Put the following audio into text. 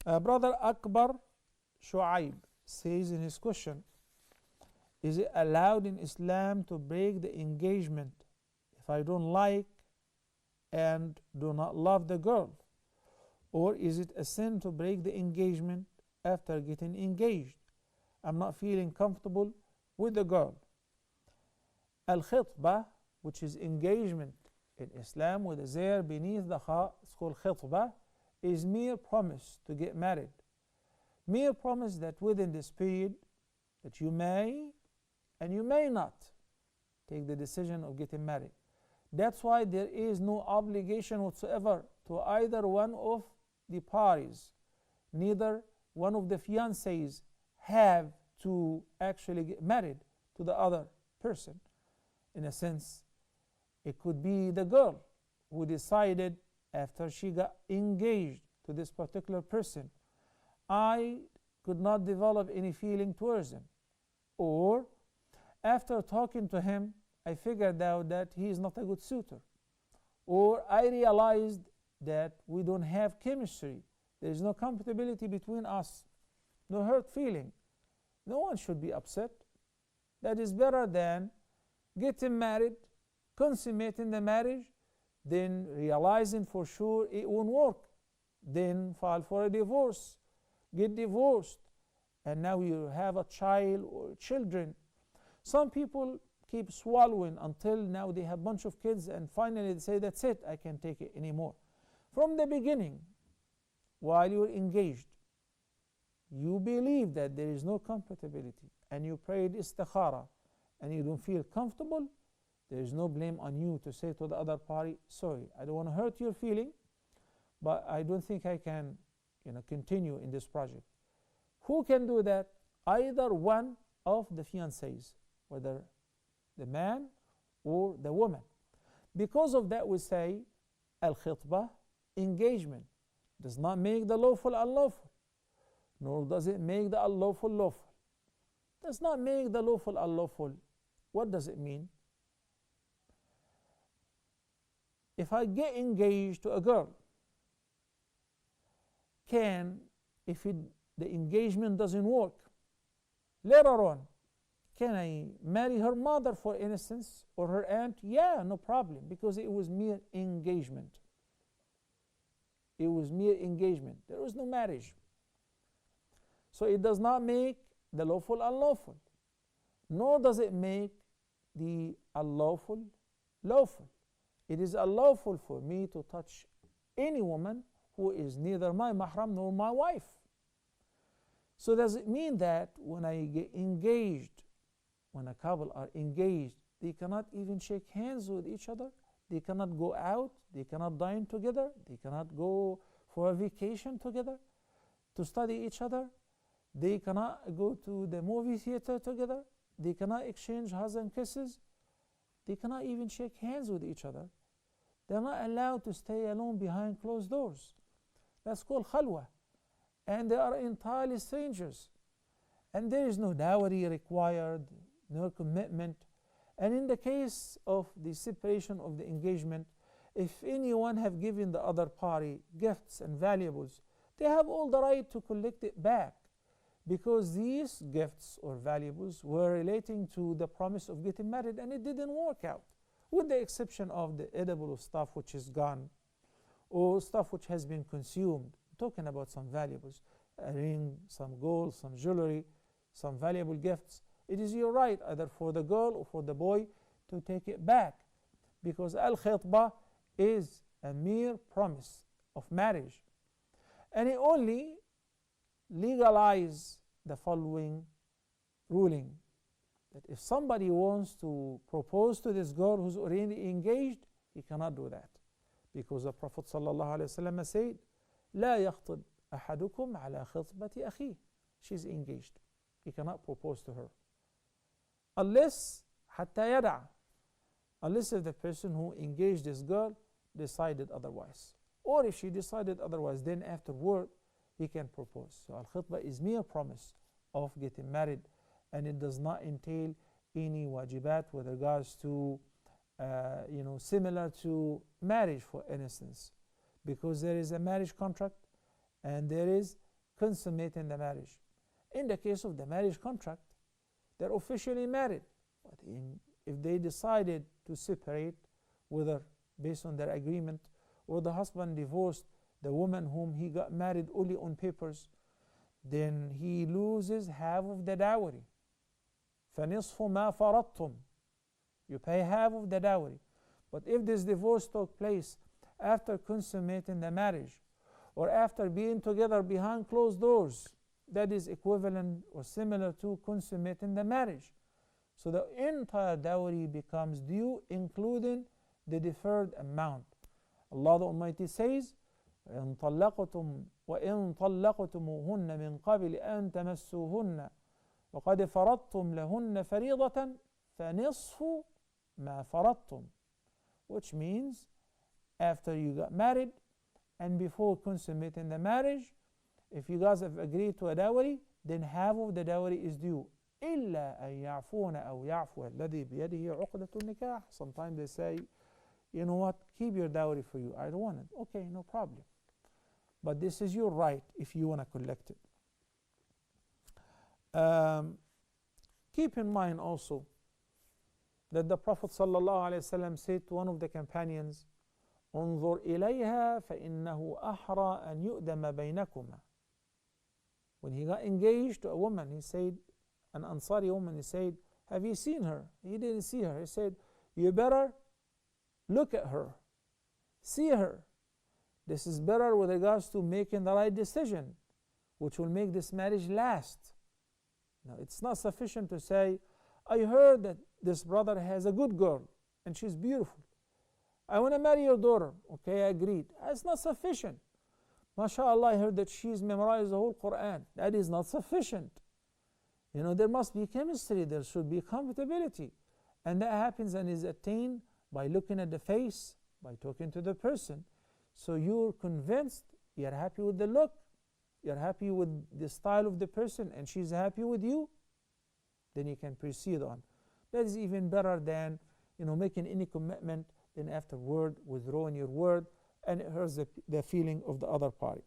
Brother Akbar Shuaib says in his question, is it allowed in Islam to break the engagement if I don't like and do not love the girl? Or is it a sin to break the engagement after getting engaged? I'm not feeling comfortable with the girl. Al-khitbah, which is engagement in Islam with a zayr beneath the kha, it's called khitbah, is mere promise to get married. Mere promise that within this period that you may and you may not take the decision of getting married. That's why there is no obligation whatsoever to either one of the parties. Neither one of the fiancés have to actually get married to the other person. In a sense, it could be the girl who decided after she got engaged to this particular person, I could not develop any feeling towards him. Or after talking to him, I figured out that he is not a good suitor. Or I realized that we don't have chemistry. There is no compatibility between us. No hurt feeling. No one should be upset. That is better than getting married, consummating the marriage, then realizing for sure it won't work. Then file for a divorce, get divorced, and now you have a child or children. Some people keep swallowing until now they have a bunch of kids and finally they say, that's it, I can't take it anymore. From the beginning, while you're engaged, you believe that there is no compatibility and you prayed istikhara and you don't feel comfortable, there is no blame on you to say to the other party, sorry, I don't want to hurt your feeling, but I don't think I can continue in this project. Who can do that? Either one of the fiancés, whether the man or the woman. Because of that we say al-khitbah, engagement, does not make the lawful unlawful, nor does it make the unlawful lawful. Does not make the lawful unlawful. What does it mean? If I get engaged to a girl, if the engagement doesn't work, later on, can I marry her mother, for instance, or her aunt? Yeah, no problem, because it was mere engagement. It was mere engagement. There was no marriage. So it does not make the lawful unlawful, nor does it make the unlawful lawful. It is unlawful for me to touch any woman who is neither my mahram nor my wife. So does it mean that when I get engaged, when a couple are engaged, they cannot even shake hands with each other? They cannot go out, they cannot dine together, they cannot go for a vacation together to study each other, they cannot go to the movie theater together, they cannot exchange hugs and kisses, they cannot even shake hands with each other. They're not allowed to stay alone behind closed doors. That's called khalwa. And they are entirely strangers. And there is no dowry required, no commitment. And in the case of the separation of the engagement, if anyone have given the other party gifts and valuables, they have all the right to collect it back, because these gifts or valuables were relating to the promise of getting married and it didn't work out, with the exception of the edible stuff which is gone or stuff which has been consumed. I'm talking about some valuables, a ring, some gold, some jewelry, some valuable gifts. It is your right, either for the girl or for the boy, to take it back, because al-khitbah is a mere promise of marriage. And it only legalizes the following ruling, that if somebody wants to propose to this girl who's already engaged, he cannot do that, because the Prophet ﷺ said, لا يخطب أحدكم على خطبة أخيه. She's engaged. He cannot propose to her. Unless حتى يدع. Unless if the person who engaged this girl decided otherwise. Or if she decided otherwise, then afterward he can propose. So al-khitbah is mere promise of getting married, and it does not entail any wajibat with regards to similar to marriage, for instance, because there is a marriage contract and there is consummating the marriage. In the case of the marriage contract, they're officially married. But if they decided to separate, whether based on their agreement or the husband divorced the woman whom he got married only on papers, then he loses half of the dowry. فَنِصْفُ مَا فَرَضْتُمْ. You pay half of the dowry. But if this divorce took place after consummating the marriage or after being together behind closed doors, that is equivalent or similar to consummating the marriage. So the entire dowry becomes due, including the deferred amount. Allah the Almighty says, وَإِن طَلَّقْتُمُوهُنَّ مِن قَبْلِ أَن تَمَسُّوهُنَّ وَقَدْ فَرَضْتُمْ لَهُنَّ فَرِيضَةً فَنِصْفُ مَا فَرَضْتُمْ. Which means, after you got married and before consummating the marriage, if you guys have agreed to a dowry, then half of the dowry is due. إِلَّا أَن يَعْفُونَ أَوْ يَعْفُوَ الَّذِي بِيَدِهِ عُقْدَةُ النِّكَاحِ. Sometimes they say, you know what, keep your dowry for you. I don't want it. Okay, no problem. But this is your right if you want to collect it. Keep in mind also that the Prophet ﷺ said to one of the companions, انظر إليها فإنه أحرى أن يؤدم بينكما. When he got engaged to a woman, he said, an Ansari woman, he said, have you seen her? He didn't see her. He said, you better look at her, see her. This is better with regards to making the right decision, which will make this marriage last. Now, it's not sufficient to say, I heard that this brother has a good girl and she's beautiful. I want to marry your daughter. Okay, I agreed. That's not sufficient. MashaAllah, I heard that she's memorized the whole Quran. That is not sufficient. You know, there must be chemistry, there should be compatibility. And that happens and is attained by looking at the face, by talking to the person. So you're convinced, you're happy with the look, you're happy with the style of the person, and she's happy with you, then you can proceed on. That is even better than, you know, making any commitment, then afterward withdrawing your word, and it hurts the feeling of the other party.